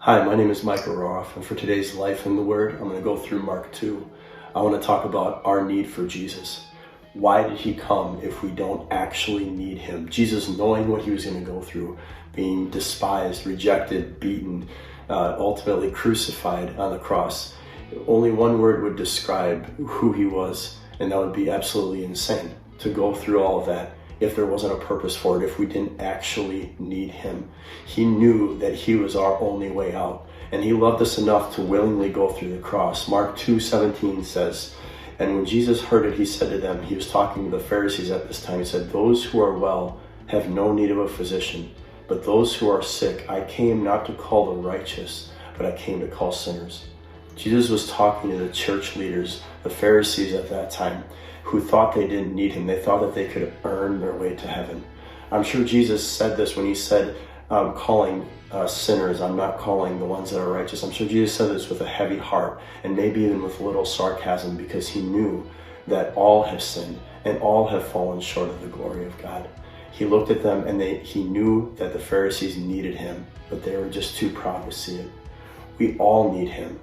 Hi, my name is Michael Roth, and for today's Life in the Word, I'm going to go through Mark 2. I want to talk about our need for Jesus. Why did he come if we don't actually need him? Jesus, knowing what he was going to go through, being despised, rejected, beaten, ultimately crucified on the cross. Only one word would describe who he was, and that would be absolutely insane to go through all of that if there wasn't a purpose for it, if we didn't actually need him. He knew that he was our only way out, and he loved us enough to willingly go through the cross. Mark 2:17 says, "And when Jesus heard it, he said to them," he was talking to the Pharisees at this time, he said, "Those who are well have no need of a physician, but those who are sick, I came not to call the righteous, but I came to call sinners." Jesus was talking to the church leaders, the Pharisees at that time, who thought they didn't need him. They thought that they could earn their way to heaven. I'm sure Jesus said this when he said, "I'm calling sinners, I'm not calling the ones that are righteous." I'm sure Jesus said this with a heavy heart, and maybe even with a little sarcasm, because he knew that all have sinned and all have fallen short of the glory of God. He looked at them and he knew that the Pharisees needed him, but they were just too proud to see it. We all need him.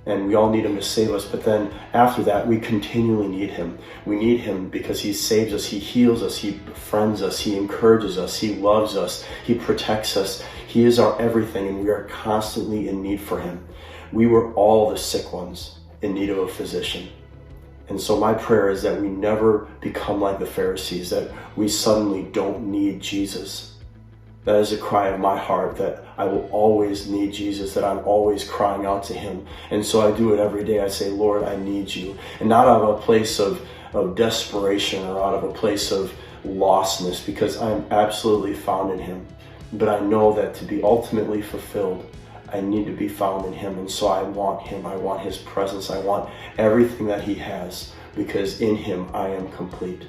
And we all need him to save us, but then after that, we continually need him. We need him because he saves us, he heals us, he befriends us, he encourages us, he loves us, he protects us. He is our everything, and we are constantly in need for him. We were all the sick ones in need of a physician. And so my prayer is that we never become like the Pharisees, that we suddenly don't need Jesus. That is a cry of my heart, that I will always need Jesus, that I'm always crying out to him. And so I do it every day. I say, "Lord, I need you." And not out of a place of desperation or out of a place of lostness, because I am absolutely found in him. But I know that to be ultimately fulfilled, I need to be found in him. And so I want him. I want his presence. I want everything that he has, because in him I am complete.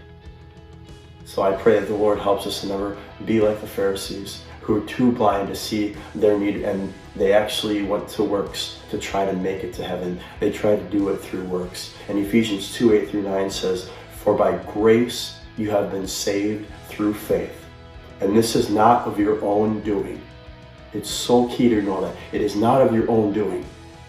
So I pray that the Lord helps us to never be like the Pharisees, who are too blind to see their need, and they actually went to works to try to make it to heaven. They tried to do it through works. And Ephesians 2:8-9 says, "For by grace you have been saved through faith. And this is not of your own doing." It's so key to know that. It is not of your own doing.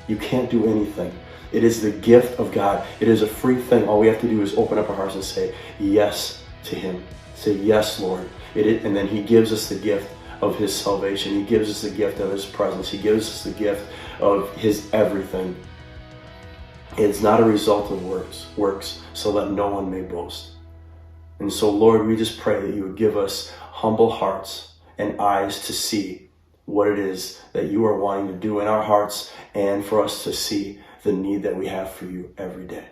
You can't do anything. It is the gift of God. It is a free thing. All we have to do is open up our hearts and say yes to him. Say, "Yes, Lord." And then he gives us the gift of his salvation. He gives us the gift of his presence. He gives us the gift of his everything. It's not a result of works, so that no one may boast. And so, Lord, we just pray that you would give us humble hearts and eyes to see what it is that you are wanting to do in our hearts, and for us to see the need that we have for you every day.